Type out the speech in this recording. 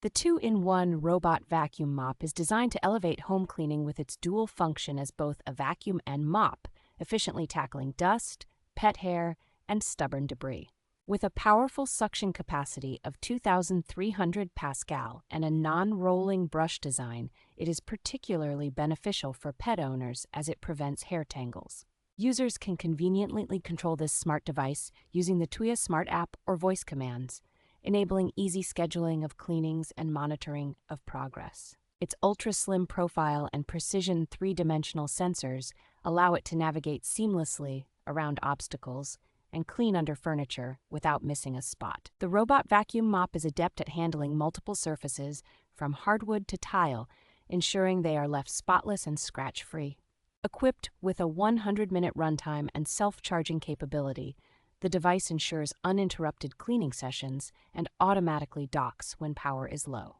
The two-in-one Robot Vacuum Mop is designed to elevate home cleaning with its dual function as both a vacuum and mop, efficiently tackling dust, pet hair, and stubborn debris. With a powerful suction capacity of 2,300 Pascal and a non-rolling brush design, it is particularly beneficial for pet owners as it prevents hair tangles. Users can conveniently control this smart device using the Tuya Smart App or voice commands, enabling easy scheduling of cleanings and monitoring of progress. Its ultra-slim profile and precision three-dimensional sensors allow it to navigate seamlessly around obstacles and clean under furniture without missing a spot. The Robot Vacuum Mop is adept at handling multiple surfaces, from hardwood to tile, ensuring they are left spotless and scratch-free. Equipped with a 100-minute runtime and self-charging capability, the device ensures uninterrupted cleaning sessions and automatically docks when power is low.